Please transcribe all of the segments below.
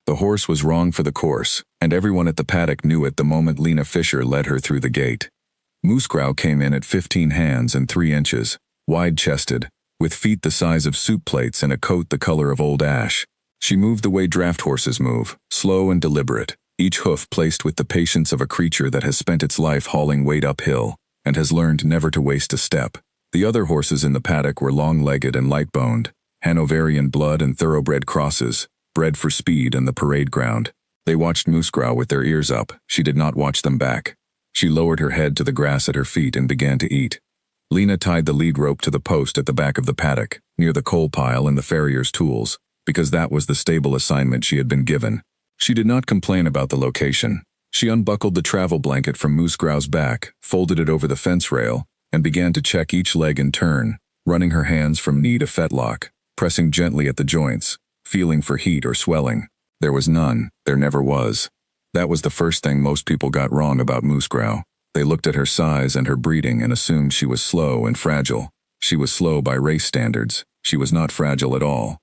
The horse was wrong for the course, and everyone at the paddock knew it the moment Lena Fisher led her through the gate. Moosegrow came in at 15 hands and 3 inches, wide-chested, with feet the size of soup plates and a coat the color of old ash. She moved the way draft horses move, slow and deliberate, each hoof placed with the patience of a creature that has spent its life hauling weight uphill, and has learned never to waste a step. The other horses in the paddock were long-legged and light-boned, Hanoverian blood and thoroughbred crosses, bred for speed and the parade ground. They watched Moosegrow with their ears up. She did not watch them back. She lowered her head to the grass at her feet and began to eat. Lena tied the lead rope to the post at the back of the paddock, near the coal pile and the farrier's tools, because that was the stable assignment she had been given. She did not complain about the location. She unbuckled the travel blanket from Moosegrow's back, folded it over the fence rail, and began to check each leg in turn, running her hands from knee to fetlock, pressing gently at the joints, feeling for heat or swelling. There was none. There never was. That was the first thing most people got wrong about Moosegrow. They looked at her size and her breeding and assumed she was slow and fragile. She was slow by race standards. She was not fragile at all.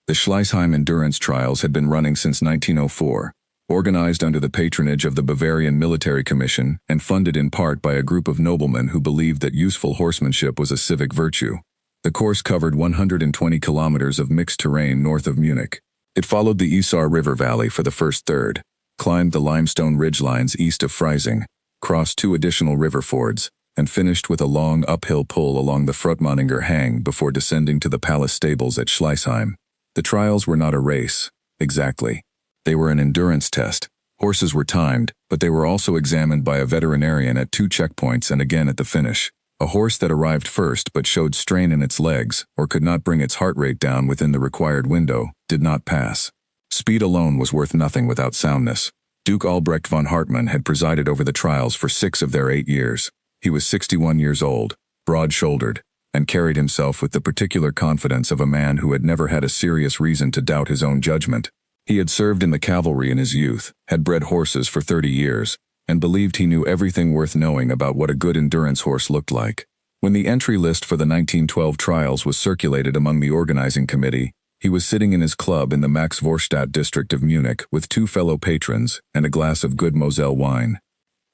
The Schleißheim endurance trials had been running since 1904, organized under the patronage of the Bavarian Military Commission and funded in part by a group of noblemen who believed that useful horsemanship was a civic virtue. The course covered 120 kilometers of mixed terrain north of Munich. It followed the Isar River Valley for the first third, climbed the limestone ridgelines east of Freising, crossed 2 additional river fords, and finished with a long uphill pull along the Frutmaninger Hang before descending to the palace stables at Schleißheim. The trials were not a race, exactly. They were an endurance test. Horses were timed, but they were also examined by a veterinarian at 2 checkpoints and again at the finish. A horse that arrived first but showed strain in its legs, or could not bring its heart rate down within the required window, did not pass. Speed alone was worth nothing without soundness. Duke Albrecht von Hartmann had presided over the trials for 6 of their 8 years. He was 61 years old, broad-shouldered, and carried himself with the particular confidence of a man who had never had a serious reason to doubt his own judgment. He had served in the cavalry in his youth, had bred horses for 30 years, and believed he knew everything worth knowing about what a good endurance horse looked like. When the entry list for the 1912 trials was circulated among the organizing committee, he was sitting in his club in the Max-Vorstadt district of Munich with 2 fellow patrons and a glass of good Moselle wine.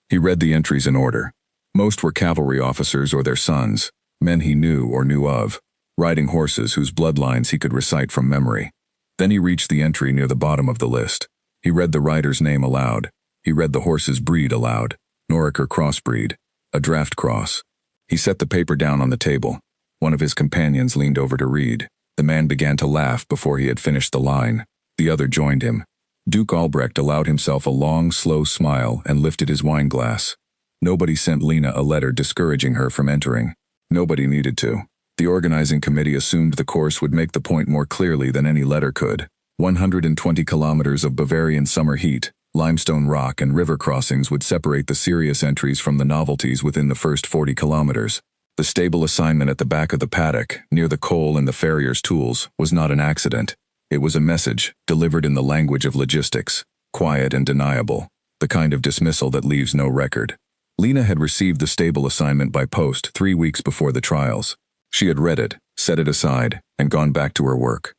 He read the entries in order. Most were cavalry officers or their sons, men he knew or knew of, riding horses whose bloodlines he could recite from memory. Then he reached the entry near the bottom of the list. He read the rider's name aloud. He read the horse's breed aloud, Norriker crossbreed, a draft cross. He set the paper down on the table. One of his companions leaned over to read. The man began to laugh before he had finished the line. The other joined him. Duke Albrecht allowed himself a long, slow smile and lifted his wine glass. Nobody sent Lena a letter discouraging her from entering. Nobody needed to. The organizing committee assumed the course would make the point more clearly than any letter could. 120 kilometers of Bavarian summer heat, limestone rock and river crossings would separate the serious entries from the novelties within the first 40 kilometers. The stable assignment at the back of the paddock, near the coal and the farrier's tools, was not an accident. It was a message, delivered in the language of logistics, quiet and deniable, the kind of dismissal that leaves no record. Lena had received the stable assignment by post 3 weeks before the trials. She had read it, set it aside, and gone back to her work.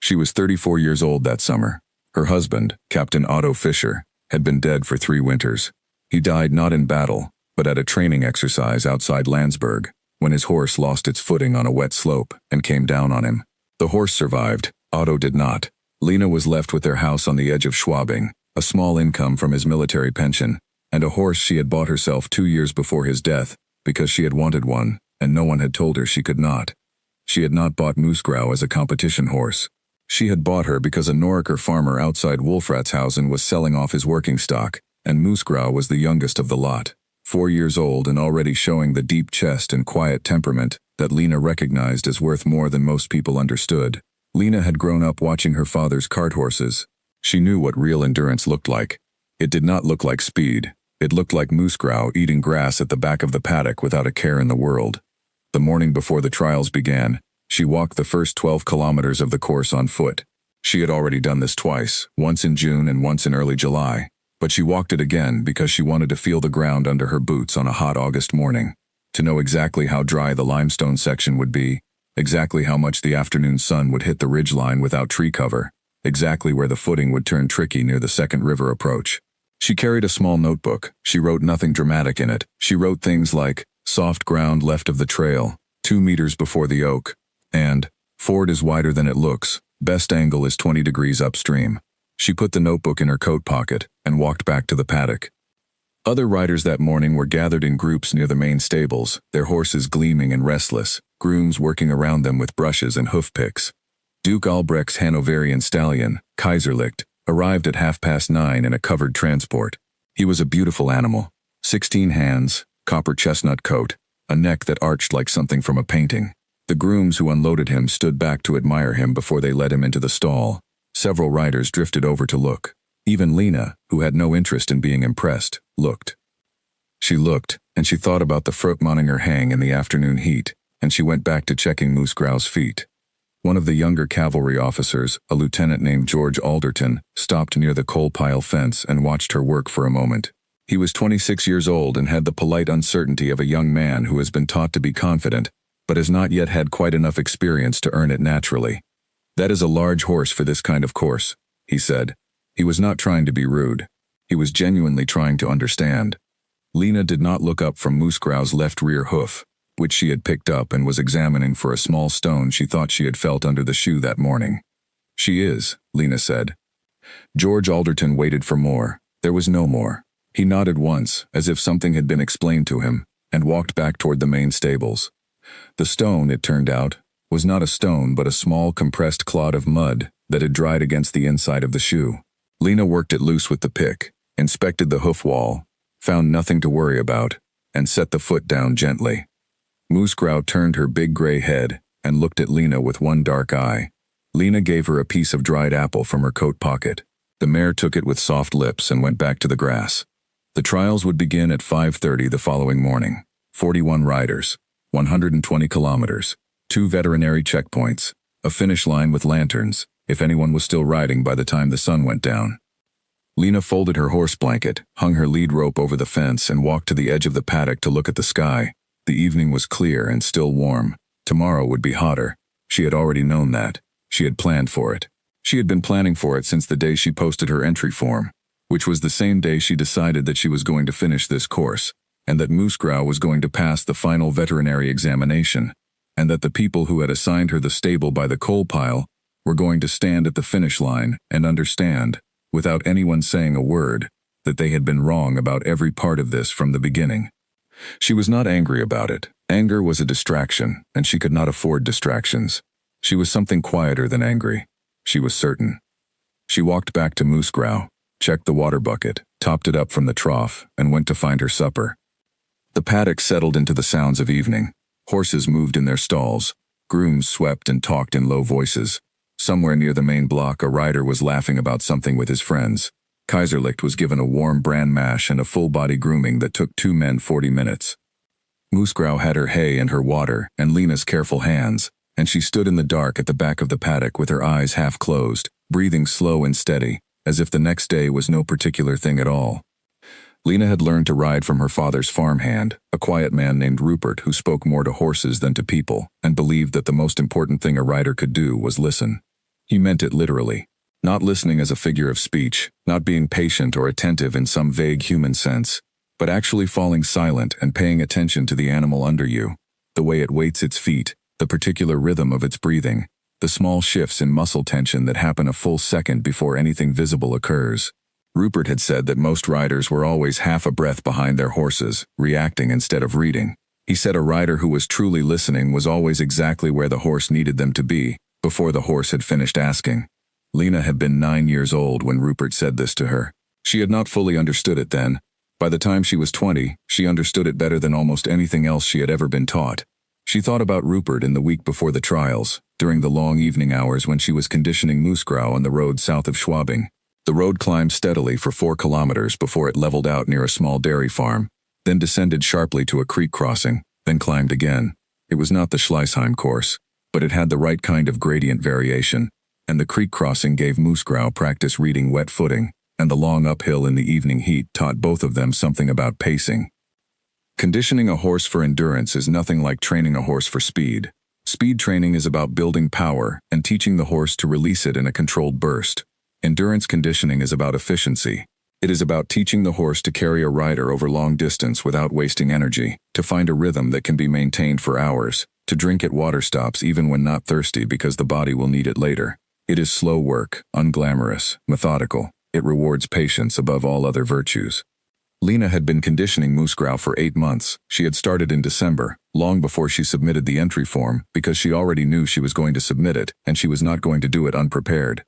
She was 34 years old that summer. Her husband, Captain Otto Fischer, had been dead for 3 winters. He died not in battle, but at a training exercise outside Landsberg, when his horse lost its footing on a wet slope and came down on him. The horse survived, Otto did not. Lena was left with their house on the edge of Schwabing, a small income from his military pension, and a horse she had bought herself 2 years before his death, because she had wanted one, and no one had told her she could not. She had not bought Moosegrow as a competition horse. She had bought her because a Norriker farmer outside Wolfratshausen was selling off his working stock, and Moosegrow was the youngest of the lot. 4 years old and already showing the deep chest and quiet temperament that Lena recognized as worth more than most people understood. Lena had grown up watching her father's cart horses. She knew what real endurance looked like. It did not look like speed. It looked like Moosegrow eating grass at the back of the paddock without a care in the world. The morning before the trials began, she walked the first 12 kilometers of the course on foot. She had already done this twice, once in June and once in early July. But she walked it again because she wanted to feel the ground under her boots on a hot August morning, to know exactly how dry the limestone section would be, exactly how much the afternoon sun would hit the ridgeline without tree cover, exactly where the footing would turn tricky near the second river approach. She carried a small notebook. She wrote nothing dramatic in it. She wrote things like, soft ground left of the trail, 2 meters before the oak, and, ford is wider than it looks, best angle is 20 degrees upstream. She put the notebook in her coat pocket and walked back to the paddock. Other riders that morning were gathered in groups near the main stables, their horses gleaming and restless, grooms working around them with brushes and hoof picks. Duke Albrecht's Hanoverian stallion, Kaiserlicht, arrived at 9:30 in a covered transport. He was a beautiful animal. 16 hands, copper chestnut coat, a neck that arched like something from a painting. The grooms who unloaded him stood back to admire him before they led him into the stall. Several riders drifted over to look. Even Lena, who had no interest in being impressed, looked. She looked, and she thought about the Fruchtmanninger hang in the afternoon heat, and she went back to checking Moose Grau's feet. One of the younger cavalry officers, a lieutenant named George Alderton, stopped near the coal pile fence and watched her work for a moment. He was 26 years old and had the polite uncertainty of a young man who has been taught to be confident, but has not yet had quite enough experience to earn it naturally. "That is a large horse for this kind of course," he said. He was not trying to be rude. He was genuinely trying to understand. Lena did not look up from Moose Grau's left rear hoof, which she had picked up and was examining for a small stone she thought she had felt under the shoe that morning. "She is," Lena said. George Alderton waited for more. There was no more. He nodded once, as if something had been explained to him, and walked back toward the main stables. The stone, it turned out, was not a stone but a small compressed clod of mud that had dried against the inside of the shoe. Lena worked it loose with the pick, inspected the hoof wall, found nothing to worry about, and set the foot down gently. Moose Grau turned her big gray head and looked at Lena with one dark eye. Lena gave her a piece of dried apple from her coat pocket. The mare took it with soft lips and went back to the grass. The trials would begin at 5:30 the following morning. 41 riders, 120 kilometers, 2 veterinary checkpoints, a finish line with lanterns, if anyone was still riding by the time the sun went down. Lena folded her horse blanket, hung her lead rope over the fence, and walked to the edge of the paddock to look at the sky. The evening was clear and still warm. Tomorrow would be hotter. She had already known that. She had planned for it. She had been planning for it since the day she posted her entry form, which was the same day she decided that she was going to finish this course, and that Moose Grau was going to pass the final veterinary examination, and that the people who had assigned her the stable by the coal pile were going to stand at the finish line and understand, without anyone saying a word, that they had been wrong about every part of this from the beginning. She was not angry about it. Anger was a distraction, and she could not afford distractions. She was something quieter than angry. She was certain. She walked back to Moose Grau, checked the water bucket, topped it up from the trough, and went to find her supper. The paddock settled into the sounds of evening. Horses moved in their stalls. Grooms swept and talked in low voices. Somewhere near the main block, a rider was laughing about something with his friends. Kaiserlicht was given a warm bran mash and a full-body grooming that took 2 men 40 minutes. Moose Grau had her hay and her water and Lena's careful hands, and she stood in the dark at the back of the paddock with her eyes half closed, breathing slow and steady, as if the next day was no particular thing at all. Lena had learned to ride from her father's farmhand, a quiet man named Rupert who spoke more to horses than to people, and believed that the most important thing a rider could do was listen. He meant it literally. Not listening as a figure of speech, not being patient or attentive in some vague human sense, but actually falling silent and paying attention to the animal under you, the way it weights its feet, the particular rhythm of its breathing, the small shifts in muscle tension that happen a full second before anything visible occurs. Rupert had said that most riders were always half a breath behind their horses, reacting instead of reading. He said a rider who was truly listening was always exactly where the horse needed them to be, before the horse had finished asking. Lena had been 9 years old when Rupert said this to her. She had not fully understood it then. By the time she was 20, she understood it better than almost anything else she had ever been taught. She thought about Rupert in the week before the trials, during the long evening hours when she was conditioning Moose Grau on the road south of Schwabing. The road climbed steadily for 4 kilometers before it leveled out near a small dairy farm, then descended sharply to a creek crossing, then climbed again. It was not the Schleißheim course, but it had the right kind of gradient variation, and the creek crossing gave Moose Grau practice reading wet footing, and the long uphill in the evening heat taught both of them something about pacing. Conditioning a horse for endurance is nothing like training a horse for speed. Speed training is about building power and teaching the horse to release it in a controlled burst. Endurance conditioning is about efficiency. It is about teaching the horse to carry a rider over long distance without wasting energy, to find a rhythm that can be maintained for hours, to drink at water stops even when not thirsty because the body will need it later. It is slow work, unglamorous, methodical. It rewards patience above all other virtues. Lena had been conditioning Musgrau for 8 months. She had started in December, long before she submitted the entry form, because she already knew she was going to submit it, and she was not going to do it unprepared.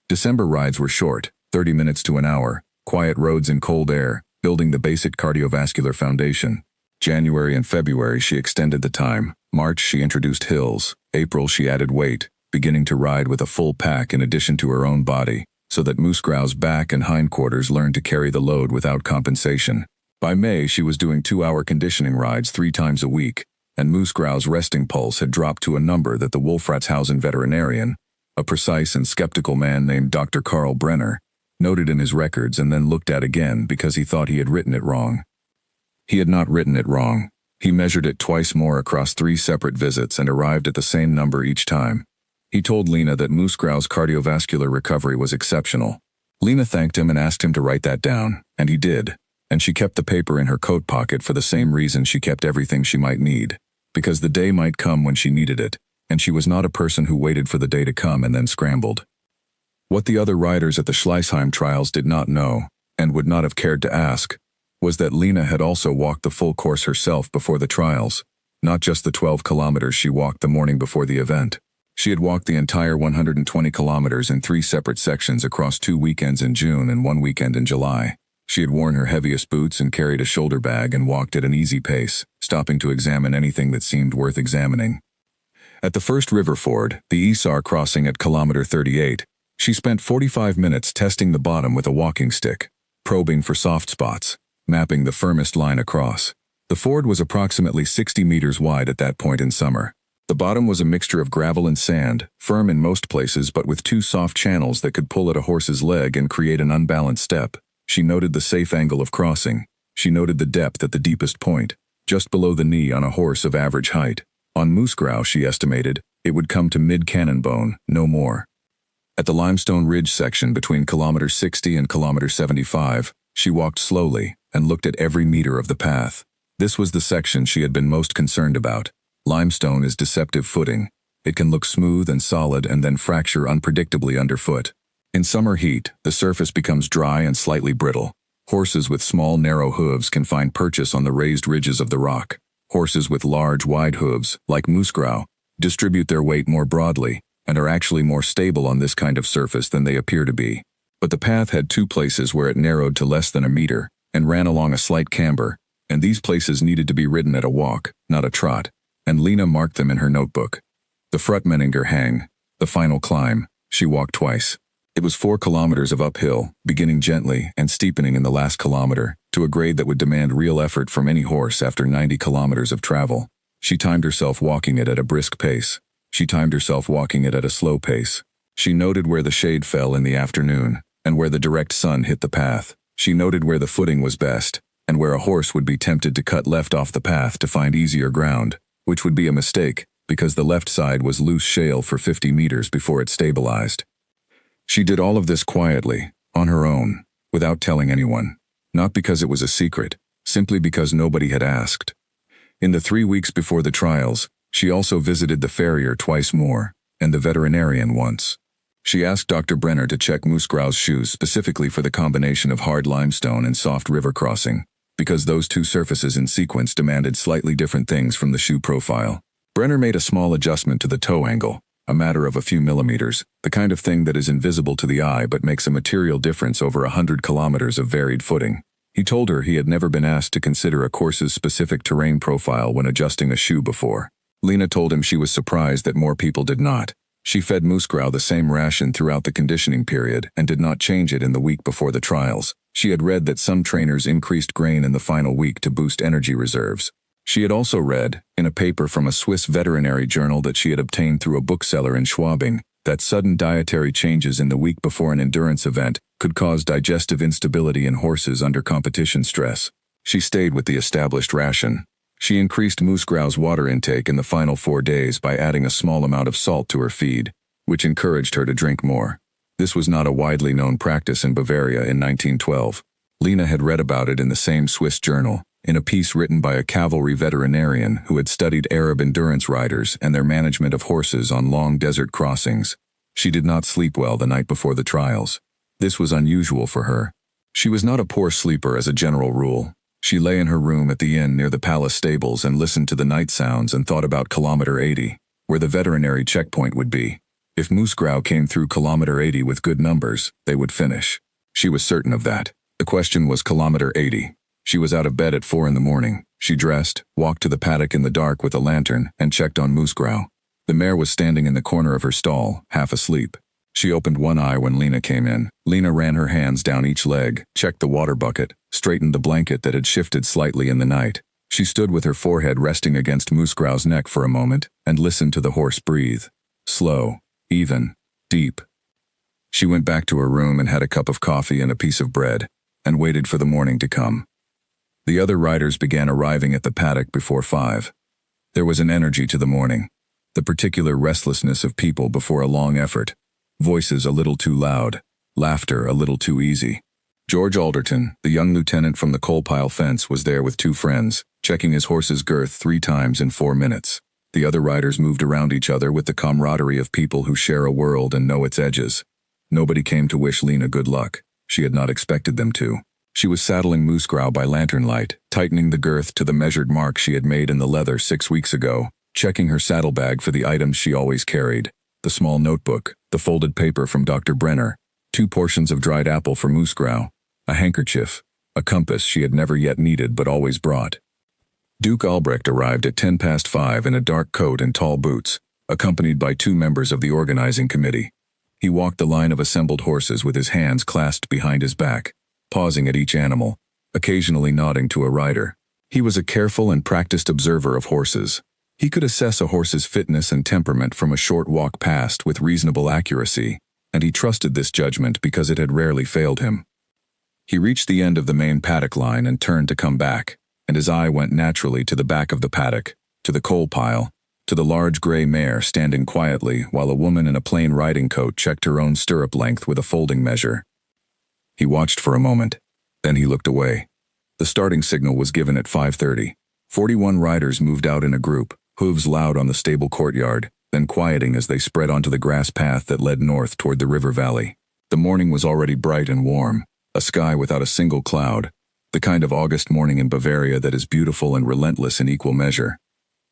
December rides were short, 30 minutes to an hour, quiet roads in cold air, building the basic cardiovascular foundation. January and February she extended the time. March she introduced hills. April she added weight, beginning to ride with a full pack in addition to her own body, so that Musgrau's back and hindquarters learned to carry the load without compensation. By May she was doing 2-hour conditioning rides 3 times a week, and Musgrau's resting pulse had dropped to a number that the Wolfratshausen veterinarian, a precise and skeptical man named Dr. Karl Brenner, noted in his records and then looked at again because he thought he had written it wrong. He had not written it wrong. He measured it twice more across 3 separate visits and arrived at the same number each time. He told Lena that Musgrau's cardiovascular recovery was exceptional. Lena thanked him and asked him to write that down, and he did. And she kept the paper in her coat pocket for the same reason she kept everything she might need, because the day might come when she needed it, and she was not a person who waited for the day to come and then scrambled. What the other riders at the Schleißheim trials did not know, and would not have cared to ask, was that Lena had also walked the full course herself before the trials, not just the 12 kilometers she walked the morning before the event. She had walked the entire 120 kilometers in 3 separate sections across 2 weekends in June and 1 weekend in July. She had worn her heaviest boots and carried a shoulder bag and walked at an easy pace, stopping to examine anything that seemed worth examining. At the first river ford, the Isar crossing at kilometer 38, she spent 45 minutes testing the bottom with a walking stick, probing for soft spots, mapping the firmest line across. The ford was approximately 60 meters wide at that point in summer. The bottom was a mixture of gravel and sand, firm in most places but with 2 soft channels that could pull at a horse's leg and create an unbalanced step. She noted the safe angle of crossing. She noted the depth at the deepest point, just below the knee on a horse of average height. On Musgrau, she estimated, it would come to mid-cannon bone, no more. At the limestone ridge section between kilometer 60 and kilometer 75, she walked slowly and looked at every meter of the path. This was the section she had been most concerned about. Limestone is deceptive footing. It can look smooth and solid and then fracture unpredictably underfoot. In summer heat, the surface becomes dry and slightly brittle. Horses with small, narrow hooves can find purchase on the raised ridges of the rock. Horses with large, wide hooves, like Musgrau, distribute their weight more broadly and are actually more stable on this kind of surface than they appear to be. But the path had 2 places where it narrowed to less than a meter and ran along a slight camber, and these places needed to be ridden at a walk, not a trot, and Lena marked them in her notebook. The Frutmeninger hang, the final climb, she walked twice. It was 4 kilometers of uphill, beginning gently and steepening in the last kilometer, to a grade that would demand real effort from any horse after 90 kilometers of travel. She timed herself walking it at a brisk pace. She timed herself walking it at a slow pace. She noted where the shade fell in the afternoon, and where the direct sun hit the path. She noted where the footing was best, and where a horse would be tempted to cut left off the path to find easier ground, which would be a mistake, because the left side was loose shale for 50 meters before it stabilized. She did all of this quietly, on her own, without telling anyone. Not because it was a secret, simply because nobody had asked. In the 3 weeks before the trials, she also visited the farrier twice more, and the veterinarian once. She asked Dr. Brenner to check Musgrau's shoes specifically for the combination of hard limestone and soft river crossing, because those 2 surfaces in sequence demanded slightly different things from the shoe profile. Brenner made a small adjustment to the toe angle, a matter of a few millimeters, the kind of thing that is invisible to the eye but makes a material difference over 100 kilometers of varied footing. He told her he had never been asked to consider a course's specific terrain profile when adjusting a shoe before. Lena told him she was surprised that more people did not. She fed Musgrau the same ration throughout the conditioning period and did not change it in the week before the trials. She had read that some trainers increased grain in the final week to boost energy reserves. She had also read, in a paper from a Swiss veterinary journal that she had obtained through a bookseller in Schwabing, that sudden dietary changes in the week before an endurance event could cause digestive instability in horses under competition stress. She stayed with the established ration. She increased Musgrau's water intake in the final 4 days by adding a small amount of salt to her feed, which encouraged her to drink more. This was not a widely known practice in Bavaria in 1912. Lena had read about it in the same Swiss journal, in a piece written by a cavalry veterinarian who had studied Arab endurance riders and their management of horses on long desert crossings. She did not sleep well the night before the trials. This was unusual for her. She was not a poor sleeper as a general rule. She lay in her room at the inn near the palace stables and listened to the night sounds and thought about kilometer 80, where the veterinary checkpoint would be. If Moosgrau came through kilometer 80 with good numbers, they would finish. She was certain of that. The question was kilometer 80. She was out of bed at 4 in the morning. She dressed, walked to the paddock in the dark with a lantern, and checked on Moosgrau. The mare was standing in the corner of her stall, half asleep. She opened one eye when Lena came in. Lena ran her hands down each leg, checked the water bucket, straightened the blanket that had shifted slightly in the night. She stood with her forehead resting against Moosgrau's neck for a moment, and listened to the horse breathe. Slow, even, deep. She went back to her room and had a cup of coffee and a piece of bread, and waited for the morning to come. The other riders began arriving at the paddock before 5. There was an energy to the morning, the particular restlessness of people before a long effort, voices a little too loud, laughter a little too easy. George Alderton, the young lieutenant from the coal pile fence, was there with 2 friends, checking his horse's girth 3 times in 4 minutes. The other riders moved around each other with the camaraderie of people who share a world and know its edges. Nobody came to wish Lena good luck. She had not expected them to. She was saddling Moosgrau by lantern light, tightening the girth to the measured mark she had made in the leather 6 weeks ago, checking her saddlebag for the items she always carried: the small notebook, the folded paper from Dr. Brenner, 2 portions of dried apple for Moosgrau, a handkerchief, a compass she had never yet needed but always brought. Duke Albrecht arrived at 5:10 in a dark coat and tall boots, accompanied by 2 members of the organizing committee. He walked the line of assembled horses with his hands clasped behind his back, pausing at each animal, occasionally nodding to a rider. He was a careful and practiced observer of horses. He could assess a horse's fitness and temperament from a short walk past with reasonable accuracy, and he trusted this judgment because it had rarely failed him. He reached the end of the main paddock line and turned to come back, and his eye went naturally to the back of the paddock, to the coal pile, to the large gray mare standing quietly while a woman in a plain riding coat checked her own stirrup length with a folding measure. He watched for a moment. Then he looked away. The starting signal was given at 5:30. 41 riders moved out in a group, hooves loud on the stable courtyard, then quieting as they spread onto the grass path that led north toward the river valley. The morning was already bright and warm, a sky without a single cloud, the kind of August morning in Bavaria that is beautiful and relentless in equal measure.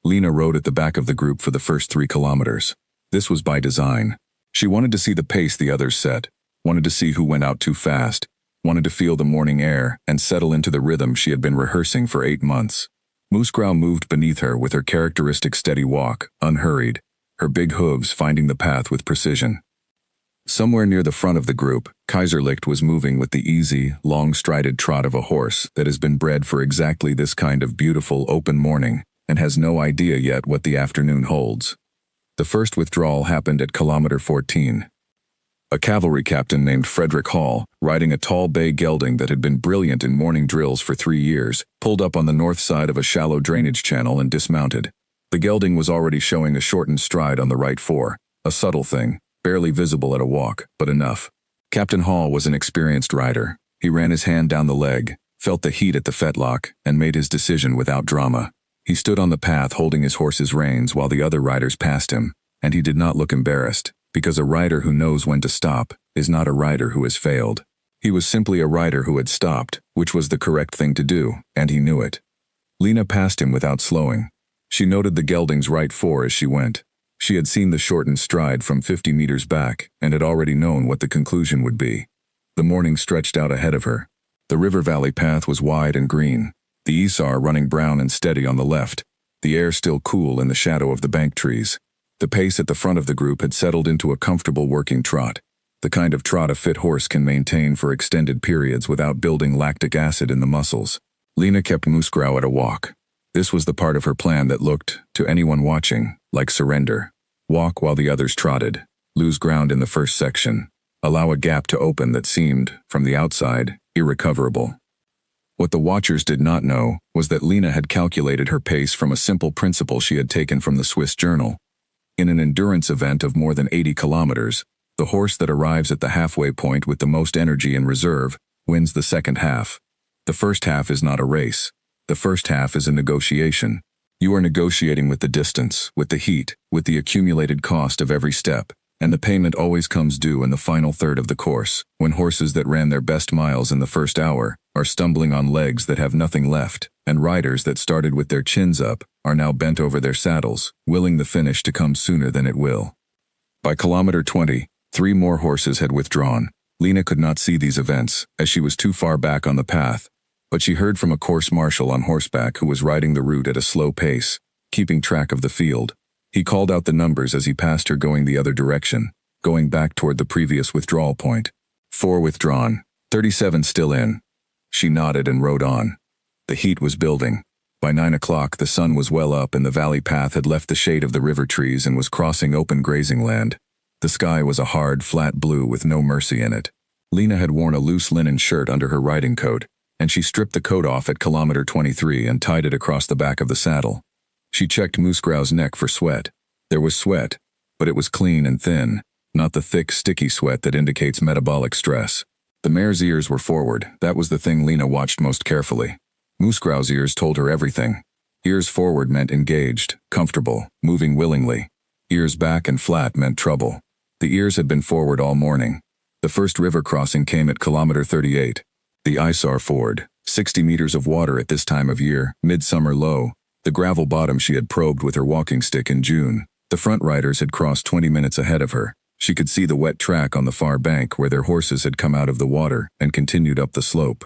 Lena rode at the back of the group for the first 3 kilometers. This was by design. She wanted to see the pace the others set, wanted to see who went out too fast, wanted to feel the morning air and settle into the rhythm she had been rehearsing for 8 months. Moosgrau moved beneath her with her characteristic steady walk, unhurried, her big hooves finding the path with precision. Somewhere near the front of the group, Kaiserlicht was moving with the easy, long-strided trot of a horse that has been bred for exactly this kind of beautiful, open morning and has no idea yet what the afternoon holds. The first withdrawal happened at kilometer 14. A cavalry captain named Frederick Hall, riding a tall bay gelding that had been brilliant in morning drills for 3 years, pulled up on the north side of a shallow drainage channel and dismounted. The gelding was already showing a shortened stride on the right fore, a subtle thing, barely visible at a walk, but enough. Captain Hall was an experienced rider. He ran his hand down the leg, felt the heat at the fetlock, and made his decision without drama. He stood on the path holding his horse's reins while the other riders passed him, and he did not look embarrassed, because a rider who knows when to stop is not a rider who has failed. He was simply a rider who had stopped, which was the correct thing to do, and he knew it. Lena passed him without slowing. She noted the gelding's right fore as she went. She had seen the shortened stride from 50 meters back and had already known what the conclusion would be. The morning stretched out ahead of her. The river valley path was wide and green, the Isar running brown and steady on the left, the air still cool in the shadow of the bank trees. The pace at the front of the group had settled into a comfortable working trot, the kind of trot a fit horse can maintain for extended periods without building lactic acid in the muscles. Lena kept Moosgrau at a walk. This was the part of her plan that looked, to anyone watching, like surrender. Walk while the others trotted, lose ground in the first section, allow a gap to open that seemed, from the outside, irrecoverable. What the watchers did not know was that Lena had calculated her pace from a simple principle she had taken from the Swiss journal. In an endurance event of more than 80 kilometers, The horse that arrives at the halfway point with the most energy in reserve wins the second half. The first half is not a race. The first half is a negotiation. You are negotiating with the distance, with the heat, with the accumulated cost of every step, and the payment always comes due in the final third of the course, when horses that ran their best miles in the first hour are stumbling on legs that have nothing left, and riders that started with their chins up are now bent over their saddles, willing the finish to come sooner than it will. By kilometer 20, 3 more horses had withdrawn. Lena could not see these events, as she was too far back on the path, but she heard from a course marshal on horseback who was riding the route at a slow pace, keeping track of the field. He called out the numbers as he passed her going the other direction, going back toward the previous withdrawal point. 4 withdrawn, 37 still in. She nodded and rode on. The heat was building. By 9 o'clock the sun was well up and the valley path had left the shade of the river trees and was crossing open grazing land. The sky was a hard, flat blue with no mercy in it. Lena had worn a loose linen shirt under her riding coat, and she stripped the coat off at kilometer 23 and tied it across the back of the saddle. She checked Moosegrow's neck for sweat. There was sweat, but it was clean and thin, not the thick, sticky sweat that indicates metabolic stress. The mare's ears were forward. That was the thing Lena watched most carefully. Moosegrow's ears told her everything. Ears forward meant engaged, comfortable, moving willingly. Ears back and flat meant trouble. The ears had been forward all morning. The first river crossing came at kilometer 38. The Isar Ford, 60 meters of water at this time of year, midsummer low, the gravel bottom she had probed with her walking stick in June. The front riders had crossed 20 minutes ahead of her. She could see the wet track on the far bank where their horses had come out of the water and continued up the slope.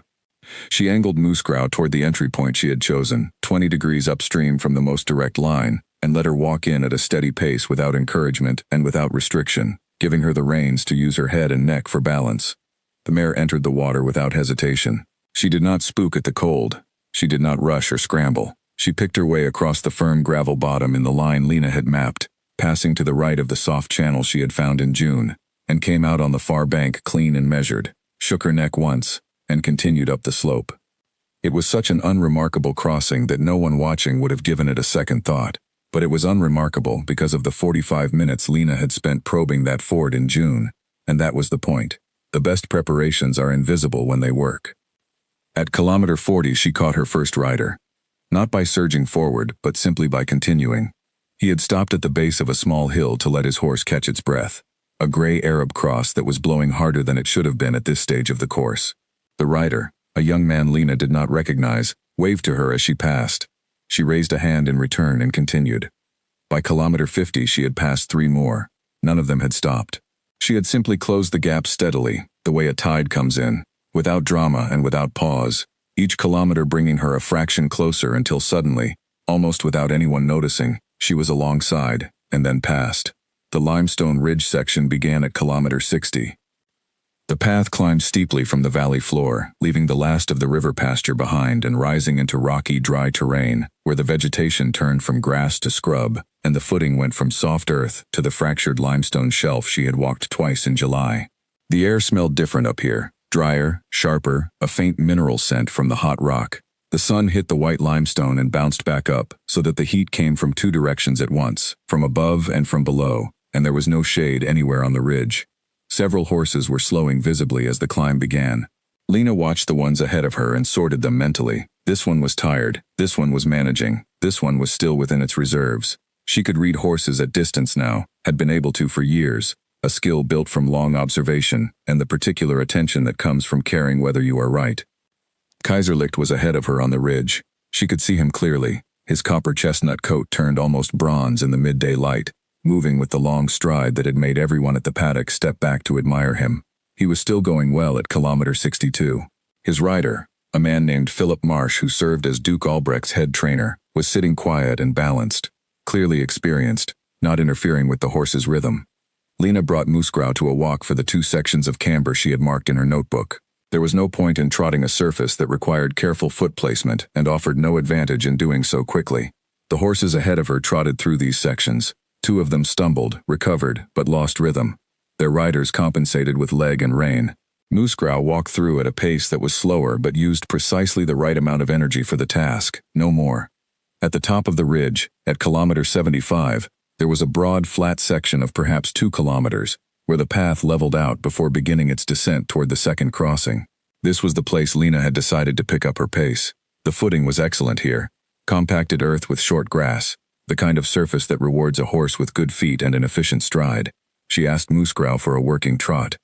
She angled Moosegrow toward the entry point she had chosen, 20 degrees upstream from the most direct line, and let her walk in at a steady pace without encouragement and without restriction, giving her the reins to use her head and neck for balance. The mare entered the water without hesitation. She did not spook at the cold. She did not rush or scramble. She picked her way across the firm gravel bottom in the line Lena had mapped, passing to the right of the soft channel she had found in June, and came out on the far bank clean and measured, shook her neck once, and continued up the slope. It was such an unremarkable crossing that no one watching would have given it a second thought. But it was unremarkable because of the 45 minutes Lena had spent probing that ford in June, and that was the point. The best preparations are invisible when they work. At kilometer 40 she caught her first rider. Not by surging forward, but simply by continuing. He had stopped at the base of a small hill to let his horse catch its breath. A gray Arab cross that was blowing harder than it should have been at this stage of the course. The rider, a young man Lena did not recognize, waved to her as she passed. She raised a hand in return and continued. By kilometer 50 she had passed 3 more. None of them had stopped. She had simply closed the gap steadily, the way a tide comes in, without drama and without pause, each kilometer bringing her a fraction closer until suddenly, almost without anyone noticing, she was alongside, and then passed. The limestone ridge section began at kilometer 60. The path climbed steeply from the valley floor, leaving the last of the river pasture behind and rising into rocky, dry terrain, where the vegetation turned from grass to scrub, and the footing went from soft earth to the fractured limestone shelf she had walked twice in July. The air smelled different up here, drier, sharper, a faint mineral scent from the hot rock. The sun hit the white limestone and bounced back up, so that the heat came from 2 directions at once, from above and from below, and there was no shade anywhere on the ridge. Several horses were slowing visibly as the climb began. Lena watched the ones ahead of her and sorted them mentally. This one was tired, this one was managing, this one was still within its reserves. She could read horses at distance now, had been able to for years, a skill built from long observation and the particular attention that comes from caring whether you are right. Kaiserlicht was ahead of her on the ridge. She could see him clearly, his copper chestnut coat turned almost bronze in the midday light, moving with the long stride that had made everyone at the paddock step back to admire him. He was still going well at kilometer 62. His rider, a man named Philip Marsh who served as Duke Albrecht's head trainer, was sitting quiet and balanced, clearly experienced, not interfering with the horse's rhythm. Lena brought Moosegrow to a walk for the 2 sections of camber she had marked in her notebook. There was no point in trotting a surface that required careful foot placement and offered no advantage in doing so quickly. The horses ahead of her trotted through these sections. 2 of them stumbled, recovered, but lost rhythm. Their riders compensated with leg and rein. Moosegrow walked through at a pace that was slower but used precisely the right amount of energy for the task, no more. At the top of the ridge, at kilometer 75, there was a broad, flat section of perhaps 2 kilometers, where the path leveled out before beginning its descent toward the second crossing. This was the place Lena had decided to pick up her pace. The footing was excellent here. Compacted earth with short grass, the kind of surface that rewards a horse with good feet and an efficient stride. She asked Moosegrow for a working trot.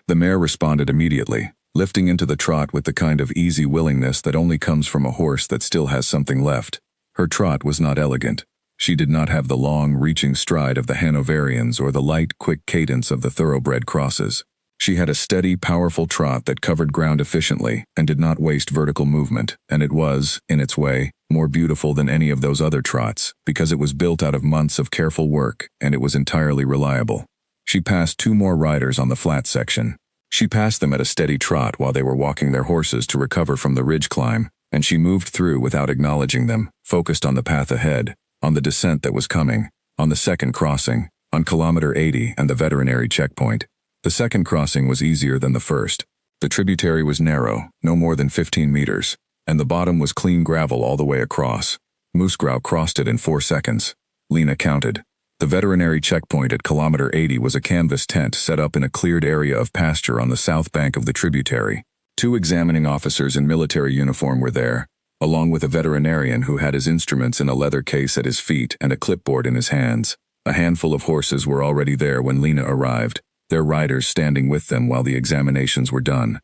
The mare responded immediately, lifting into the trot with the kind of easy willingness that only comes from a horse that still has something left. Her trot was not elegant. She did not have the long, reaching stride of the Hanoverians or the light, quick cadence of the thoroughbred crosses. She had a steady, powerful trot that covered ground efficiently and did not waste vertical movement, and it was, in its way, more beautiful than any of those other trots, because it was built out of months of careful work, and it was entirely reliable. She passed 2 more riders on the flat section. She passed them at a steady trot while they were walking their horses to recover from the ridge climb, and she moved through without acknowledging them, focused on the path ahead, on the descent that was coming, on the second crossing, on kilometer 80 and the veterinary checkpoint. The second crossing was easier than the first. The tributary was narrow, no more than 15 meters, and the bottom was clean gravel all the way across. Moosegrow crossed it in 4 seconds. Lena counted. The veterinary checkpoint at kilometer 80 was a canvas tent set up in a cleared area of pasture on the south bank of the tributary. 2 examining officers in military uniform were there, along with a veterinarian who had his instruments in a leather case at his feet and a clipboard in his hands. A handful of horses were already there when Lena arrived, their riders standing with them while the examinations were done.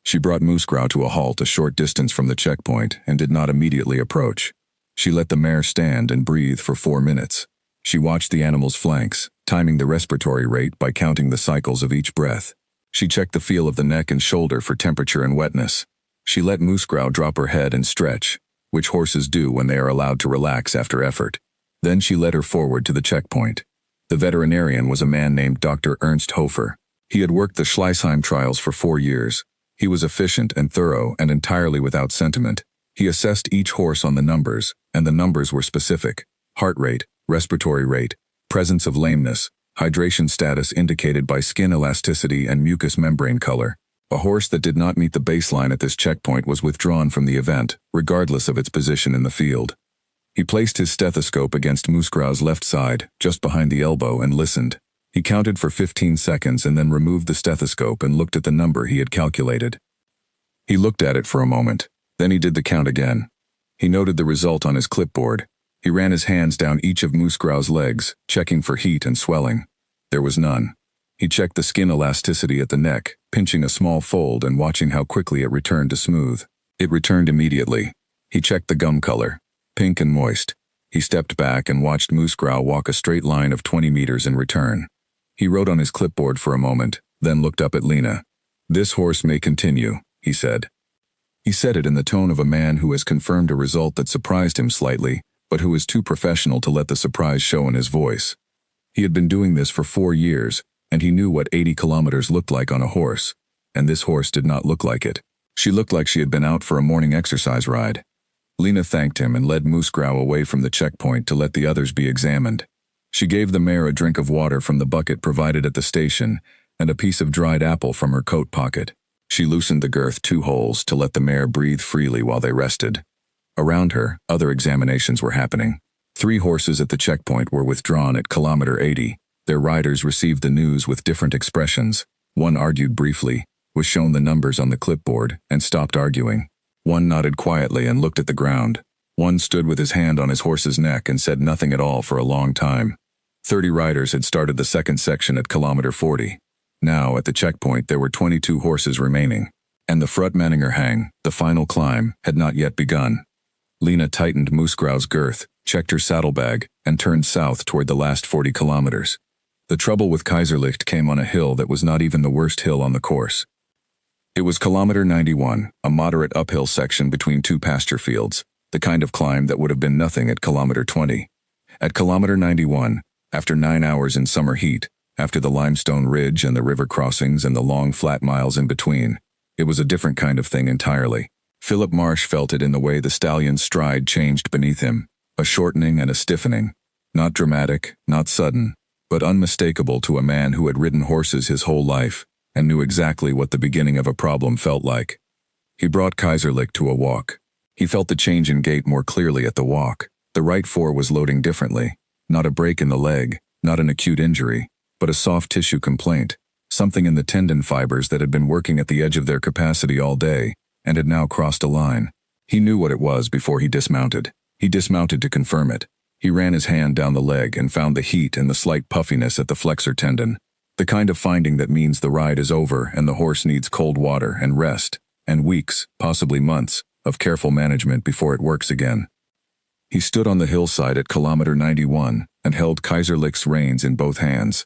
She brought Moosegrow to a halt a short distance from the checkpoint and did not immediately approach. She let the mare stand and breathe for 4 minutes. She watched the animal's flanks, timing the respiratory rate by counting the cycles of each breath. She checked the feel of the neck and shoulder for temperature and wetness. She let Moosegrow drop her head and stretch, which horses do when they are allowed to relax after effort. Then she led her forward to the checkpoint. The veterinarian was a man named Dr. Ernst Hofer. He had worked the Schleißheim trials for 4 years. He was efficient and thorough and entirely without sentiment. He assessed each horse on the numbers, and the numbers were specific: heart rate, respiratory rate, presence of lameness, hydration status indicated by skin elasticity and mucous membrane color. A horse that did not meet the baseline at this checkpoint was withdrawn from the event, regardless of its position in the field. He placed his stethoscope against Moosegrow's left side, just behind the elbow, and listened. He counted for 15 seconds and then removed the stethoscope and looked at the number he had calculated. He looked at it for a moment. Then he did the count again. He noted the result on his clipboard. He ran his hands down each of Moosegrow's legs, checking for heat and swelling. There was none. He checked the skin elasticity at the neck, pinching a small fold and watching how quickly it returned to smooth. It returned immediately. He checked the gum color. Pink and moist. He stepped back and watched Moosegrow walk a straight line of 20 meters in return. He wrote on his clipboard for a moment, then looked up at Lena. "This horse may continue," he said. He said it in the tone of a man who has confirmed a result that surprised him slightly, but who is too professional to let the surprise show in his voice. He had been doing this for 4 years, and he knew what 80 kilometers looked like on a horse, and this horse did not look like it. She looked like she had been out for a morning exercise ride. Lena thanked him and led Moosegrow away from the checkpoint to let the others be examined. She gave the mare a drink of water from the bucket provided at the station and a piece of dried apple from her coat pocket. She loosened the girth 2 holes to let the mare breathe freely while they rested. Around her, other examinations were happening. 3 horses at the checkpoint were withdrawn at kilometer 80. Their riders received the news with different expressions. One argued briefly, was shown the numbers on the clipboard, and stopped arguing. One nodded quietly and looked at the ground. One stood with his hand on his horse's neck and said nothing at all for a long time. 30 riders had started the second section at kilometer 40. Now, at the checkpoint, there were 22 horses remaining, and the Frutmaninger hang, the final climb, had not yet begun. Lena tightened Moosegrow's girth, checked her saddlebag, and turned south toward the last 40 kilometers. The trouble with Kaiserlicht came on a hill that was not even the worst hill on the course. It was kilometer 91, a moderate uphill section between 2 pasture fields, the kind of climb that would have been nothing at kilometer 20. At kilometer 91, after 9 hours in summer heat, after the limestone ridge and the river crossings and the long flat miles in between, it was a different kind of thing entirely. Philip Marsh felt it in the way the stallion's stride changed beneath him, a shortening and a stiffening, not dramatic, not sudden, but unmistakable to a man who had ridden horses his whole life and knew exactly what the beginning of a problem felt like. He brought Kaiserlicht to a walk. He felt the change in gait more clearly at the walk. The right fore was loading differently, not a break in the leg, not an acute injury, but a soft tissue complaint, something in the tendon fibers that had been working at the edge of their capacity all day, and had now crossed a line. He knew what it was before he dismounted. He dismounted to confirm it. He ran his hand down the leg and found the heat and the slight puffiness at the flexor tendon. The kind of finding that means the ride is over and the horse needs cold water and rest, and weeks, possibly months, of careful management before it works again. He stood on the hillside at kilometer 91 and held Kaiserlich's reins in both hands.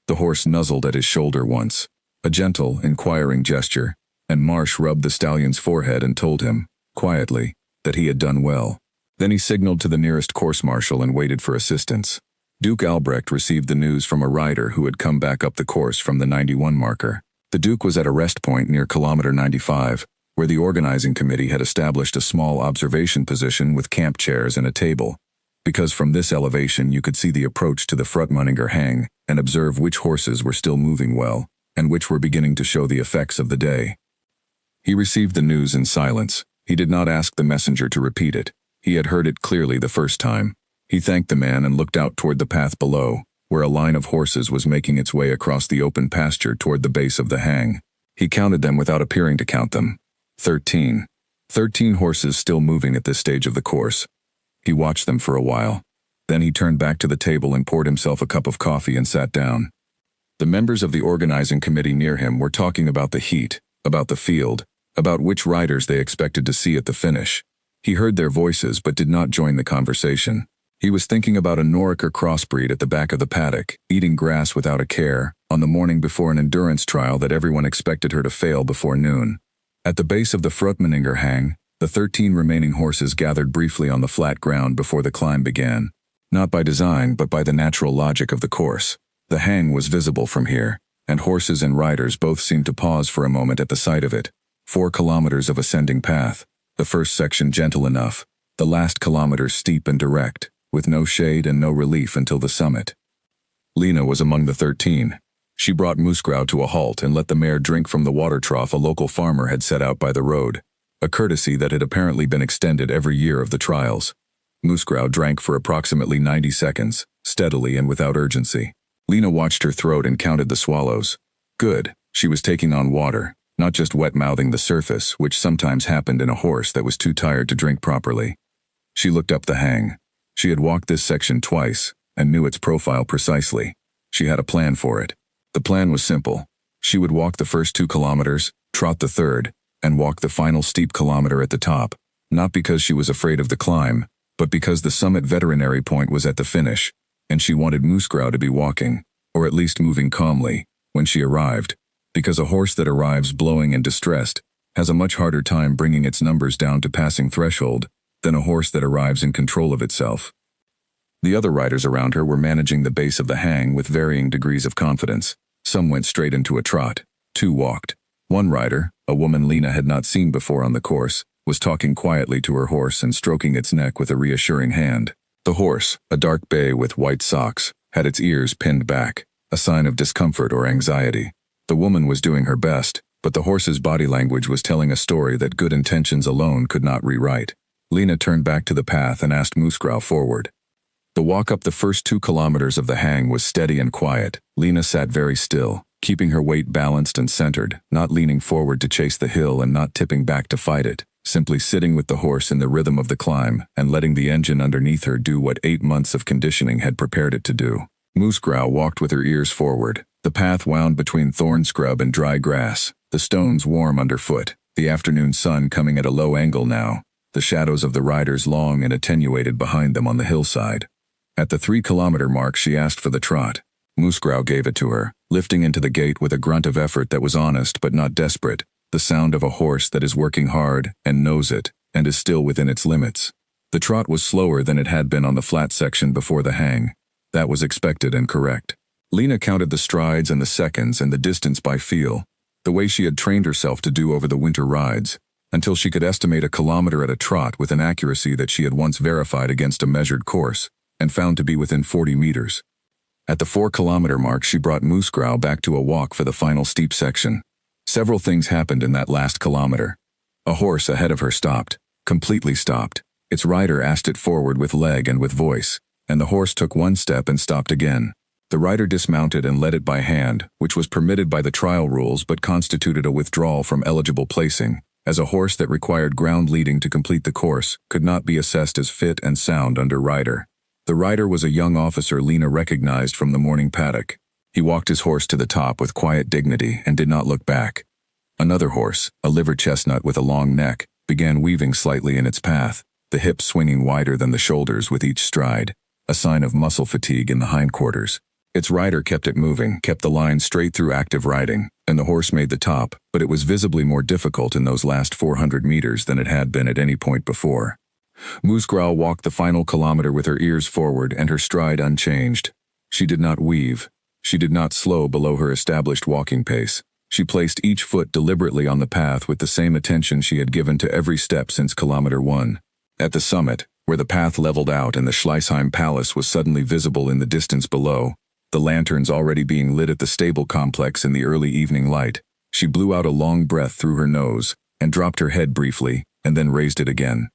The horse nuzzled at his shoulder once, a gentle, inquiring gesture, and Marsh rubbed the stallion's forehead and told him, quietly, that he had done well. Then he signaled to the nearest course-marshal and waited for assistance. Duke Albrecht received the news from a rider who had come back up the course from the 91 marker. The Duke was at a rest point near kilometer 95, where the organizing committee had established a small observation position with camp chairs and a table, because from this elevation you could see the approach to the Frutmunninger hang and observe which horses were still moving well, and which were beginning to show the effects of the day. He received the news in silence. He did not ask the messenger to repeat it. He had heard it clearly the first time. He thanked the man and looked out toward the path below, where a line of horses was making its way across the open pasture toward the base of the hang. He counted them without appearing to count them. 13. 13 horses still moving at this stage of the course. He watched them for a while. Then he turned back to the table and poured himself a cup of coffee and sat down. The members of the organizing committee near him were talking about the heat, about the field, about which riders they expected to see at the finish. He heard their voices but did not join the conversation. He was thinking about a Noriker crossbreed at the back of the paddock, eating grass without a care, on the morning before an endurance trial that everyone expected her to fail before noon. At the base of the Frutmunninger hang, the 13 remaining horses gathered briefly on the flat ground before the climb began. Not by design, but by the natural logic of the course. The hang was visible from here, and horses and riders both seemed to pause for a moment at the sight of it. 4 kilometers of ascending path, the first section gentle enough, the last kilometers steep and direct, with no shade and no relief until the summit. Lena was among the 13. She brought Moosgrau to a halt and let the mare drink from the water trough a local farmer had set out by the road, a courtesy that had apparently been extended every year of the trials. Moosgrau drank for approximately 90 seconds, steadily and without urgency. Lena watched her throat and counted the swallows. Good, she was taking on water, not just wet-mouthing the surface, which sometimes happened in a horse that was too tired to drink properly. She looked up the hang. She had walked this section twice, and knew its profile precisely. She had a plan for it. The plan was simple. She would walk the first 2 kilometers, trot the third, and walk the final steep kilometer at the top, not because she was afraid of the climb, but because the summit veterinary point was at the finish, and she wanted Moosgrau to be walking, or at least moving calmly, when she arrived, because a horse that arrives blowing and distressed has a much harder time bringing its numbers down to passing threshold than a horse that arrives in control of itself. The other riders around her were managing the base of the hang with varying degrees of confidence. Some went straight into a trot. 2 walked. One rider, a woman Lena had not seen before on the course, was talking quietly to her horse and stroking its neck with a reassuring hand. The horse, a dark bay with white socks, had its ears pinned back, a sign of discomfort or anxiety. The woman was doing her best, but the horse's body language was telling a story that good intentions alone could not rewrite. Lena turned back to the path and asked Moosgrau forward. The walk up the first 2 kilometers of the hang was steady and quiet. Lena sat very still, keeping her weight balanced and centered, not leaning forward to chase the hill and not tipping back to fight it, simply sitting with the horse in the rhythm of the climb and letting the engine underneath her do what 8 months of conditioning had prepared it to do. Moosgrau walked with her ears forward. The path wound between thorn scrub and dry grass, the stones warm underfoot, the afternoon sun coming at a low angle now, the shadows of the riders long and attenuated behind them on the hillside. At the 3-kilometer mark she asked for the trot. Moosgrau gave it to her, lifting into the gait with a grunt of effort that was honest but not desperate, the sound of a horse that is working hard and knows it, and is still within its limits. The trot was slower than it had been on the flat section before the hang. That was expected and correct. Lena counted the strides and the seconds and the distance by feel, the way she had trained herself to do over the winter rides, until she could estimate a kilometer at a trot with an accuracy that she had once verified against a measured course, and found to be within 40 meters. At the 4-kilometer mark she brought Moosgrau back to a walk for the final steep section. Several things happened in that last kilometer. A horse ahead of her stopped, completely stopped. Its rider asked it forward with leg and with voice, and the horse took 1 step and stopped again. The rider dismounted and led it by hand, which was permitted by the trial rules but constituted a withdrawal from eligible placing, as a horse that required ground leading to complete the course could not be assessed as fit and sound under rider. The rider was a young officer Lena recognized from the morning paddock. He walked his horse to the top with quiet dignity and did not look back. Another horse, a liver chestnut with a long neck, began weaving slightly in its path, the hips swinging wider than the shoulders with each stride, a sign of muscle fatigue in the hindquarters. Its rider kept it moving, kept the line straight through active riding, and the horse made the top, but it was visibly more difficult in those last 400 meters than it had been at any point before. Musgrau walked the final kilometer with her ears forward and her stride unchanged. She did not weave. She did not slow below her established walking pace. She placed each foot deliberately on the path with the same attention she had given to every step since kilometer 1. At the summit, where the path leveled out and the Schleißheim Palace was suddenly visible in the distance below, the lanterns already being lit at the stable complex in the early evening light, she blew out a long breath through her nose and dropped her head briefly, and then raised it again.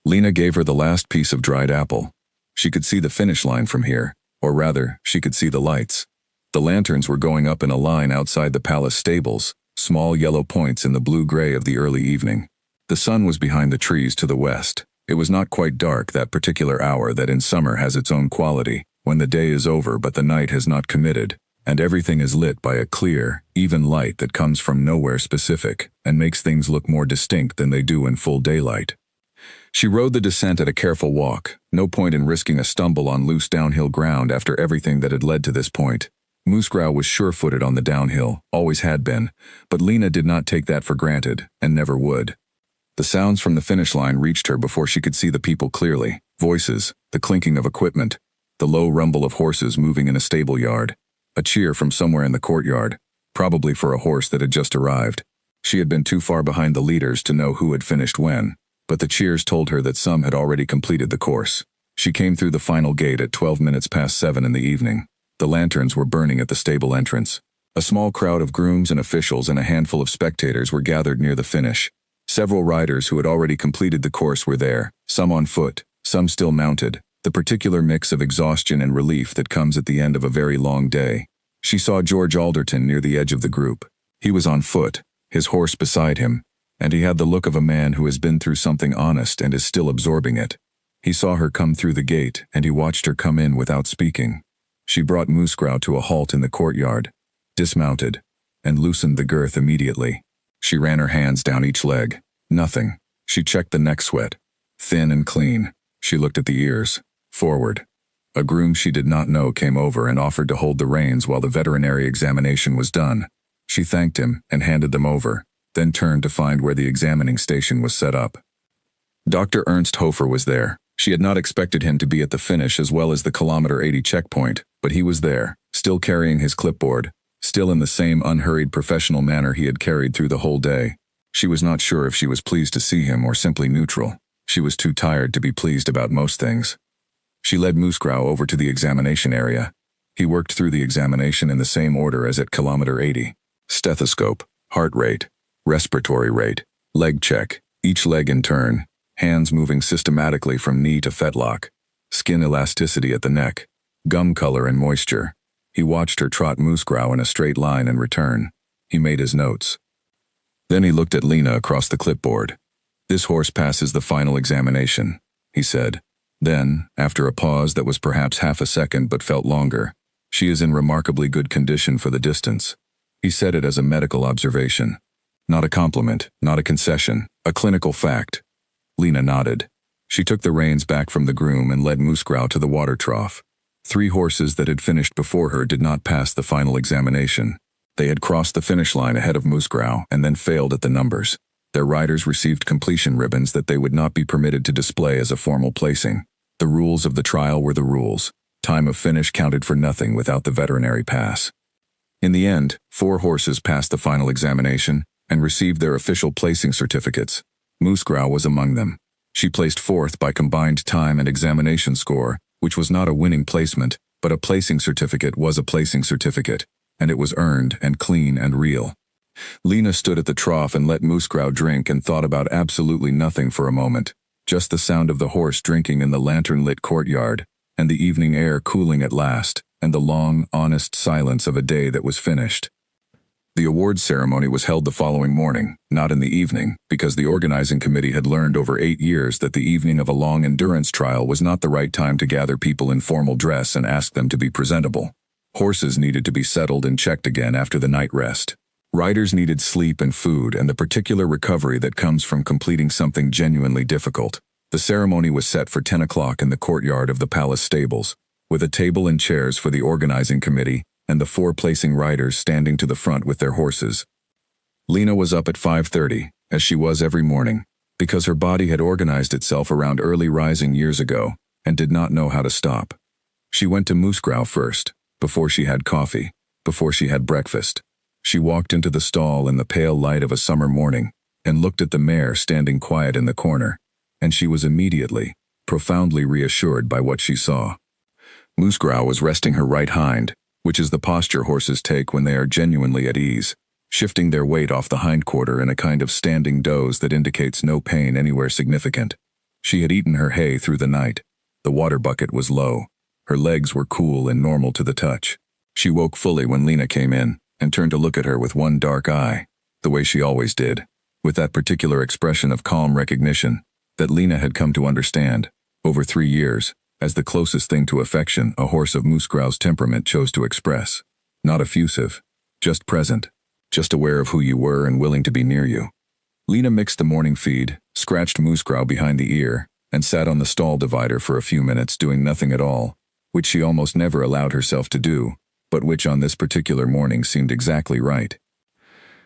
Lena gave her the last piece of dried apple. She could see the finish line from here, or rather, she could see the lights. The lanterns were going up in a line outside the palace stables, small yellow points in the blue-gray of the early evening. The sun was behind the trees to the west. It was not quite dark that particular hour that in summer has its own quality, when the day is over but the night has not committed, and everything is lit by a clear, even light that comes from nowhere specific and makes things look more distinct than they do in full daylight. She rode the descent at a careful walk, no point in risking a stumble on loose downhill ground after everything that had led to this point. Musgrau was sure-footed on the downhill, always had been, but Lena did not take that for granted, and never would. The sounds from the finish line reached her before she could see the people clearly, voices, the clinking of equipment, the low rumble of horses moving in a stable yard, a cheer from somewhere in the courtyard, probably for a horse that had just arrived. She had been too far behind the leaders to know who had finished when, but the cheers told her that some had already completed the course. She came through the final gate at 12 minutes past 7 in the evening. The lanterns were burning at the stable entrance. A small crowd of grooms and officials and a handful of spectators were gathered near the finish. Several riders who had already completed the course were there, some on foot, some still mounted, the particular mix of exhaustion and relief that comes at the end of a very long day. She saw George Alderton near the edge of the group. He was on foot, his horse beside him, and he had the look of a man who has been through something honest and is still absorbing it. He saw her come through the gate, and he watched her come in without speaking. She brought Musgrau to a halt in the courtyard, dismounted, and loosened the girth immediately. She ran her hands down each leg. Nothing. She checked the neck sweat. Thin and clean. She looked at the ears. Forward. A groom she did not know came over and offered to hold the reins while the veterinary examination was done. She thanked him and handed them over, then turned to find where the examining station was set up. Dr. Ernst Hofer was there. She had not expected him to be at the finish as well as the kilometer 80 checkpoint, but he was there, still carrying his clipboard, still in the same unhurried professional manner he had carried through the whole day. She was not sure if she was pleased to see him or simply neutral. She was too tired to be pleased about most things. She led Musgrau over to the examination area. He worked through the examination in the same order as at kilometer 80. Stethoscope, heart rate, respiratory rate, leg check, each leg in turn, hands moving systematically from knee to fetlock, skin elasticity at the neck, gum color and moisture. He watched her trot Musgrau in a straight line and return. He made his notes. Then he looked at Lena across the clipboard. "This horse passes the final examination," he said. Then, after a pause that was perhaps half a second but felt longer, "She is in remarkably good condition for the distance." He said it as a medical observation. Not a compliment, not a concession, a clinical fact. Lena nodded. She took the reins back from the groom and led Musgrau to the water trough. 3 horses that had finished before her did not pass the final examination. They had crossed the finish line ahead of Musgrau and then failed at the numbers. Their riders received completion ribbons that they would not be permitted to display as a formal placing. The rules of the trial were the rules. Time of finish counted for nothing without the veterinary pass. In the end, 4 horses passed the final examination and received their official placing certificates. Musgrau was among them. She placed 4th by combined time and examination score, which was not a winning placement, but a placing certificate was a placing certificate, and it was earned and clean and real. Lena stood at the trough and let Musgrau drink and thought about absolutely nothing for a moment, just the sound of the horse drinking in the lantern-lit courtyard, and the evening air cooling at last, and the long, honest silence of a day that was finished. The awards ceremony was held the following morning, not in the evening, because the organizing committee had learned over 8 years that the evening of a long endurance trial was not the right time to gather people in formal dress and ask them to be presentable. Horses needed to be settled and checked again after the night rest. Riders needed sleep and food and the particular recovery that comes from completing something genuinely difficult. The ceremony was set for 10 o'clock in the courtyard of the palace stables, with a table and chairs for the organizing committee and the 4 placing riders standing to the front with their horses. Lena was up at 5:30, as she was every morning, because her body had organized itself around early rising years ago and did not know how to stop. She went to Moosgrow first, before she had coffee, before she had breakfast. She walked into the stall in the pale light of a summer morning and looked at the mare standing quiet in the corner, and she was immediately, profoundly reassured by what she saw. Moosgrow was resting her right hind, which is the posture horses take when they are genuinely at ease, shifting their weight off the hindquarter in a kind of standing doze that indicates no pain anywhere significant. She had eaten her hay through the night. The water bucket was low. Her legs were cool and normal to the touch. She woke fully when Lena came in and turned to look at her with one dark eye, the way she always did, with that particular expression of calm recognition that Lena had come to understand, over 3 years, as the closest thing to affection a horse of Moosgrow's temperament chose to express. Not effusive, just present, just aware of who you were and willing to be near you. Lena mixed the morning feed, scratched Moosgrow behind the ear, and sat on the stall divider for a few minutes doing nothing at all, which she almost never allowed herself to do, but which on this particular morning seemed exactly right.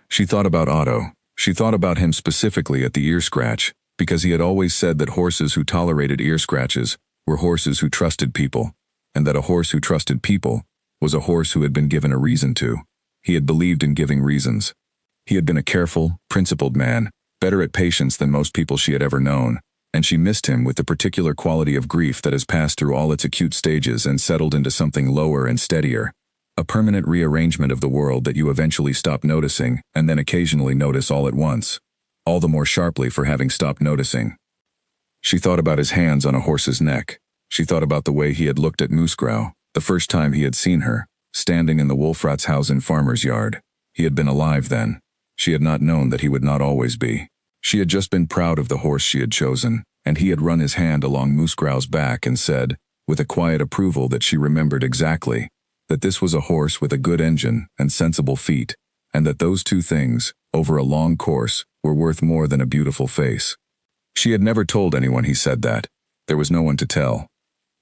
She thought about Otto. She thought about him specifically at the ear scratch, because he had always said that horses who tolerated ear scratches were horses who trusted people, and that a horse who trusted people was a horse who had been given a reason to. He had believed in giving reasons. He had been a careful, principled man, better at patience than most people she had ever known, and she missed him with the particular quality of grief that has passed through all its acute stages and settled into something lower and steadier, a permanent rearrangement of the world that you eventually stop noticing and then occasionally notice all at once, all the more sharply for having stopped noticing. She thought about his hands on a horse's neck. She thought about the way he had looked at Moosgrow, the first time he had seen her, standing in the Wolfratshausen farmer's yard. He had been alive then. She had not known that he would not always be. She had just been proud of the horse she had chosen, and he had run his hand along Moosgrow's back and said, with a quiet approval that she remembered exactly, that this was a horse with a good engine and sensible feet, and that those 2 things, over a long course, were worth more than a beautiful face. She had never told anyone he said that. There was no one to tell.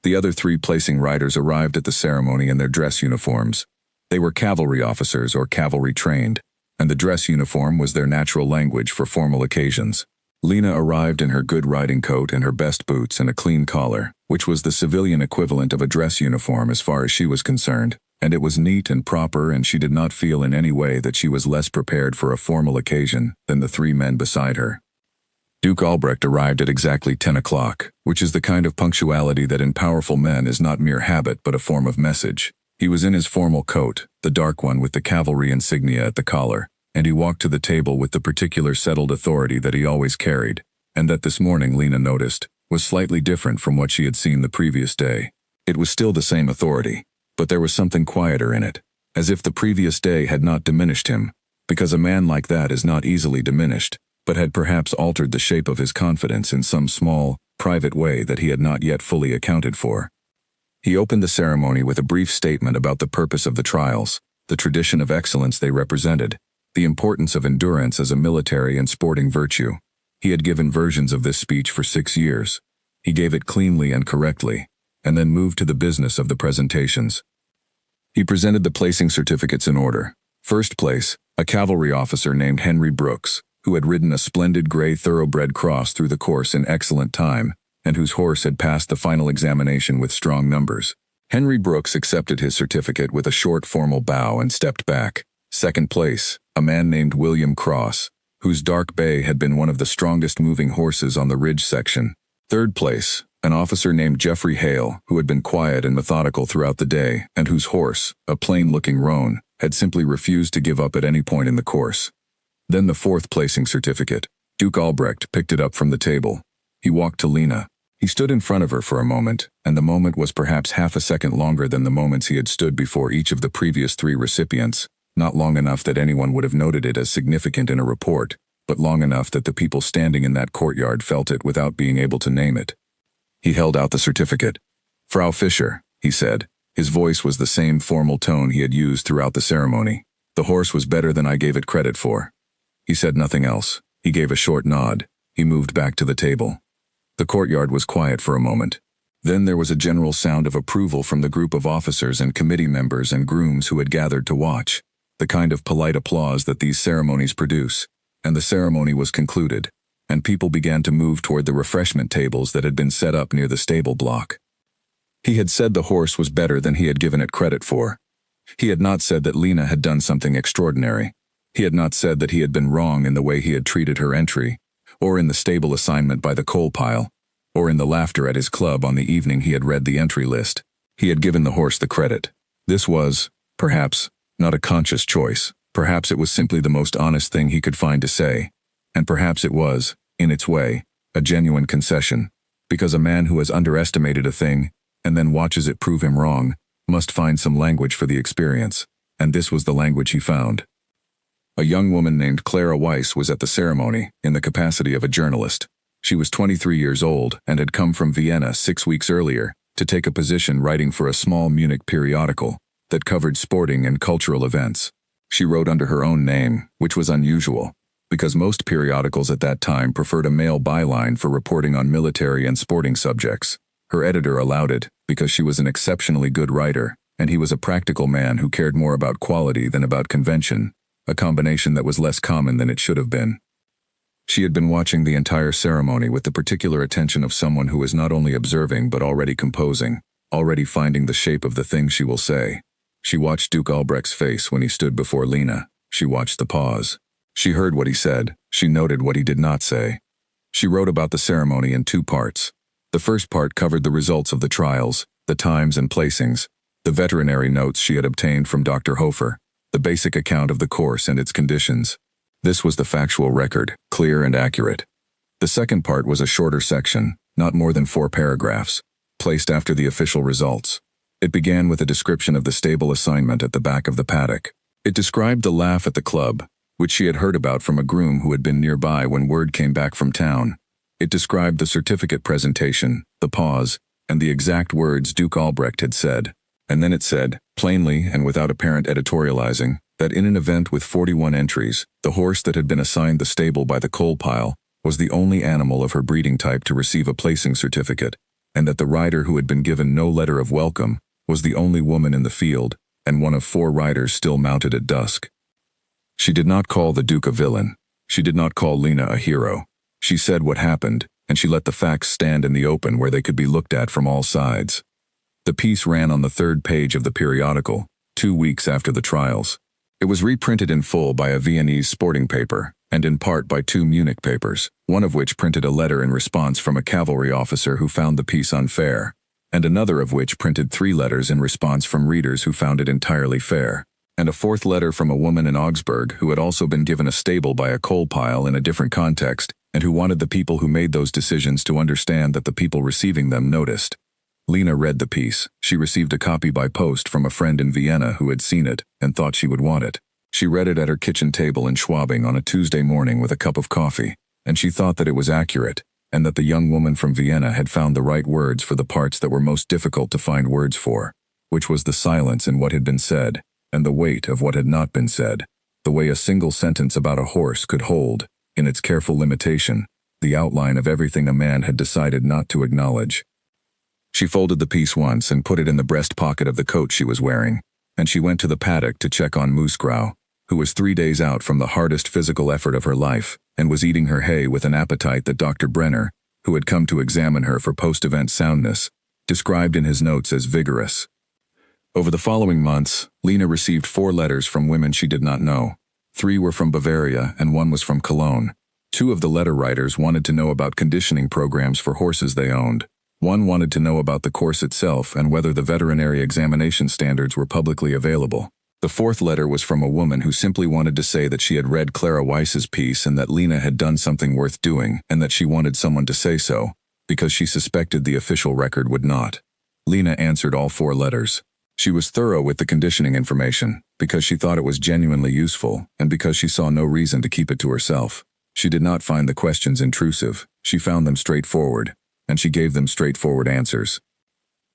The other 3 placing riders arrived at the ceremony in their dress uniforms. They were cavalry officers or cavalry trained, and the dress uniform was their natural language for formal occasions. Lena arrived in her good riding coat and her best boots and a clean collar, which was the civilian equivalent of a dress uniform as far as she was concerned, and it was neat and proper, and she did not feel in any way that she was less prepared for a formal occasion than the 3 men beside her. Duke Albrecht arrived at exactly 10 o'clock, which is the kind of punctuality that in powerful men is not mere habit but a form of message. He was in his formal coat, the dark one with the cavalry insignia at the collar, and he walked to the table with the particular settled authority that he always carried, and that this morning Lena noticed was slightly different from what she had seen the previous day. It was still the same authority, but there was something quieter in it, as if the previous day had not diminished him, because a man like that is not easily diminished, but had perhaps altered the shape of his confidence in some small, private way that he had not yet fully accounted for. He opened the ceremony with a brief statement about the purpose of the trials, the tradition of excellence they represented, the importance of endurance as a military and sporting virtue. He had given versions of this speech for 6 years. He gave it cleanly and correctly, and then moved to the business of the presentations. He presented the placing certificates in order. First place, a cavalry officer named Henry Brooks, who had ridden a splendid gray thoroughbred cross through the course in excellent time, and whose horse had passed the final examination with strong numbers. Henry Brooks accepted his certificate with a short formal bow and stepped back. Second place, a man named William Cross, whose dark bay had been one of the strongest moving horses on the ridge section. Third place, an officer named Geoffrey Hale, who had been quiet and methodical throughout the day, and whose horse, a plain-looking roan, had simply refused to give up at any point in the course. Then the fourth placing certificate. Duke Albrecht picked it up from the table. He walked to Lena. He stood in front of her for a moment, and the moment was perhaps half a second longer than the moments he had stood before each of the previous 3 recipients, not long enough that anyone would have noted it as significant in a report, but long enough that the people standing in that courtyard felt it without being able to name it. He held out the certificate. "Frau Fischer," he said. His voice was the same formal tone he had used throughout the ceremony. "The horse was better than I gave it credit for." He said nothing else. He gave a short nod. He moved back to the table. The courtyard was quiet for a moment. Then there was a general sound of approval from the group of officers and committee members and grooms who had gathered to watch, the kind of polite applause that these ceremonies produce. And the ceremony was concluded, and people began to move toward the refreshment tables that had been set up near the stable block. He had said the horse was better than he had given it credit for. He had not said that Lena had done something extraordinary. He had not said that he had been wrong in the way he had treated her entry, or in the stable assignment by the coal pile, or in the laughter at his club on the evening he had read the entry list. He had given the horse the credit. This was, perhaps, not a conscious choice. Perhaps it was simply the most honest thing he could find to say. And perhaps it was, in its way, a genuine concession, because a man who has underestimated a thing, and then watches it prove him wrong, must find some language for the experience, and this was the language he found. A young woman named Clara Weiss was at the ceremony, in the capacity of a journalist. She was 23 years old and had come from Vienna 6 weeks earlier to take a position writing for a small Munich periodical that covered sporting and cultural events. She wrote under her own name, which was unusual, because most periodicals at that time preferred a male byline for reporting on military and sporting subjects. Her editor allowed it because she was an exceptionally good writer, and he was a practical man who cared more about quality than about convention, a combination that was less common than it should have been. She had been watching the entire ceremony with the particular attention of someone who is not only observing but already composing, already finding the shape of the thing she will say. She watched Duke Albrecht's face when he stood before Lena. She watched the pause. She heard what he said. She noted what he did not say. She wrote about the ceremony in 2 parts. The first part covered the results of the trials, the times and placings, the veterinary notes she had obtained from Dr. Hofer, the basic account of the course and its conditions. This was the factual record, clear and accurate. The second part was a shorter section, not more than 4 paragraphs, placed after the official results. It began with a description of the stable assignment at the back of the paddock. It described the laugh at the club, which she had heard about from a groom who had been nearby when word came back from town. It described the certificate presentation, the pause, and the exact words Duke Albrecht had said. And then it said, plainly and without apparent editorializing, that in an event with 41 entries, the horse that had been assigned the stable by the coal pile was the only animal of her breeding type to receive a placing certificate, and that the rider who had been given no letter of welcome was the only woman in the field, and one of 4 riders still mounted at Dusk. She did not call the Duke a villain. She did not call Lena a hero. She said what happened, and she let the facts stand in the open where they could be looked at from all sides. The piece ran on the 3rd page of the periodical, 2 weeks after the trials. It was reprinted in full by a Viennese sporting paper, and in part by 2 Munich papers, one of which printed a letter in response from a cavalry officer who found the piece unfair, and another of which printed 3 letters in response from readers who found it entirely fair, and a 4th letter from a woman in Augsburg who had also been given a stable by a coal pile in a different context, and who wanted the people who made those decisions to understand that the people receiving them noticed. Lena read the piece. She received a copy by post from a friend in Vienna who had seen it and thought she would want it. She read it at her kitchen table in Schwabing on a Tuesday morning with a cup of coffee, and she thought that it was accurate, and that the young woman from Vienna had found the right words for the parts that were most difficult to find words for, which was the silence in what had been said, and the weight of what had not been said, the way a single sentence about a horse could hold, in its careful limitation, the outline of everything a man had decided not to acknowledge. She folded the piece once and put it in the breast pocket of the coat she was wearing, and she went to the paddock to check on Moosgrau, who was 3 days out from the hardest physical effort of her life, and was eating her hay with an appetite that Dr. Brenner, who had come to examine her for post-event soundness, described in his notes as vigorous. Over the following months, Lena received 4 letters from women she did not know. 3 were from Bavaria and 1 was from Cologne. 2 of the letter writers wanted to know about conditioning programs for horses they owned. 1 wanted to know about the course itself and whether the veterinary examination standards were publicly available. The 4th letter was from a woman who simply wanted to say that she had read Clara Weiss's piece and that Lena had done something worth doing and that she wanted someone to say so, because she suspected the official record would not. Lena answered all 4 letters. She was thorough with the conditioning information, because she thought it was genuinely useful, and because she saw no reason to keep it to herself. She did not find the questions intrusive, she found them straightforward, and she gave them straightforward answers.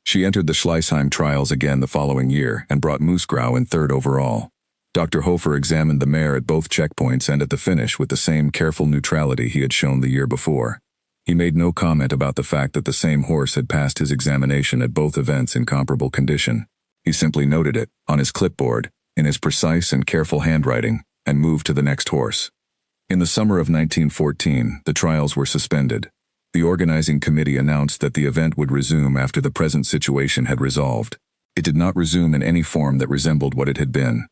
She entered the Schleißheim trials again the following year and brought Moosgrau in 3rd overall. Dr. Hofer examined the mare at both checkpoints and at the finish with the same careful neutrality he had shown the year before. He made no comment about the fact that the same horse had passed his examination at both events in comparable condition. He simply noted it, on his clipboard, in his precise and careful handwriting, and moved to the next horse. In the summer of 1914, the trials were suspended. The organizing committee announced that the event would resume after the present situation had resolved. It did not resume in any form that resembled what it had been.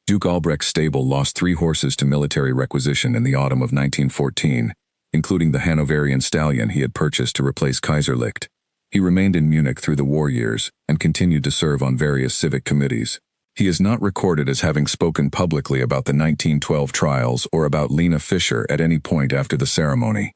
Duke Albrecht's stable lost 3 horses to military requisition in the autumn of 1914, including the Hanoverian stallion he had purchased to replace Kaiserlicht. He remained in Munich through the war years and continued to serve on various civic committees. He is not recorded as having spoken publicly about the 1912 trials or about Lena Fischer at any point after the ceremony.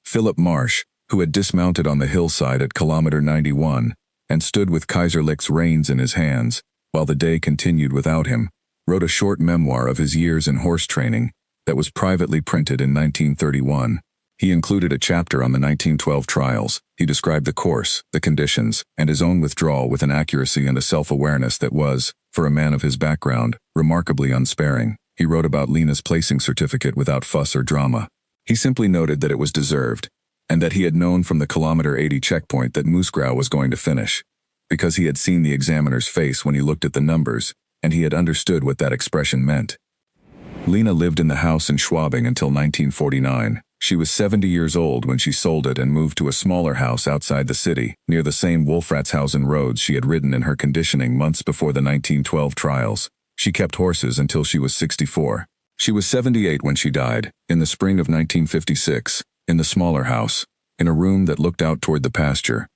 Philip Marsh, who had dismounted on the hillside at kilometer 91 and stood with Kaiserlicht's reins in his hands while the day continued without him, wrote a short memoir of his years in horse training that was privately printed in 1931. He included a chapter on the 1912 trials. He described the course, the conditions, and his own withdrawal with an accuracy and a self-awareness that was, for a man of his background, remarkably unsparing. He wrote about Lena's placing certificate without fuss or drama. He simply noted that it was deserved, and that he had known from the kilometer 80 checkpoint that Moosgrau was going to finish, because he had seen the examiner's face when he looked at the numbers, and he had understood what that expression meant. Lena lived in the house in Schwabing until 1949. She was 70 years old when she sold it and moved to a smaller house outside the city, near the same Wolfratshausen roads she had ridden in her conditioning months before the 1912 trials. She kept horses until she was 64. She was 78 when she died, in the spring of 1956, in the smaller house, in a room that looked out toward the pasture.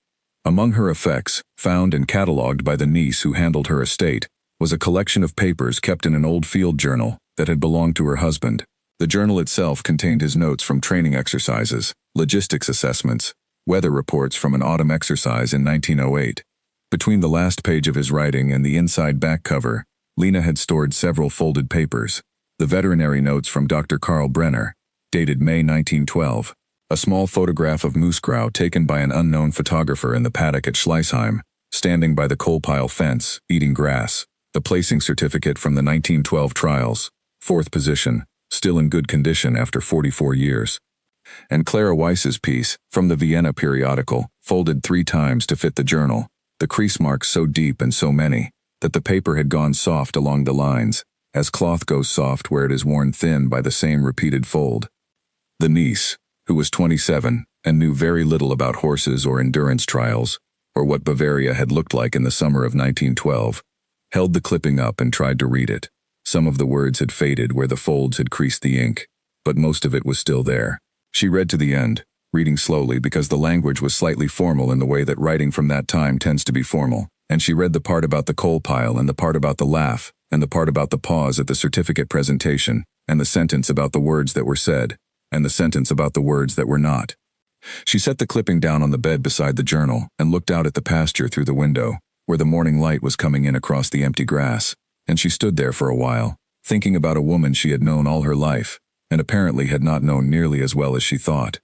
Among her effects, found and catalogued by the niece who handled her estate, was a collection of papers kept in an old field journal that had belonged to her husband. The journal itself contained his notes from training exercises, logistics assessments, weather reports from an autumn exercise in 1908. Between the last page of his writing and the inside back cover, Lena had stored several folded papers. The veterinary notes from Dr. Karl Brenner, dated May 1912, a small photograph of Moosgrau taken by an unknown photographer in the paddock at Schleißheim, standing by the coal pile fence, eating grass, the placing certificate from the 1912 trials, 4th position, still in good condition after 44 years. And Clara Weiss's piece, from the Vienna periodical, folded 3 times to fit the journal, the crease marks so deep and so many, that the paper had gone soft along the lines, as cloth goes soft where it is worn thin by the same repeated fold. The niece, who was 27 and knew very little about horses or endurance trials, or what Bavaria had looked like in the summer of 1912, held the clipping up and tried to read it. Some of the words had faded where the folds had creased the ink, but most of it was still there. She read to the end, reading slowly because the language was slightly formal in the way that writing from that time tends to be formal, and she read the part about the coal pile and the part about the laugh, and the part about the pause at the certificate presentation, and the sentence about the words that were said, and the sentence about the words that were not. She set the clipping down on the bed beside the journal and looked out at the pasture through the window, where the morning light was coming in across the empty grass. And she stood there for a while, thinking about a woman she had known all her life, and apparently had not known nearly as well as she thought.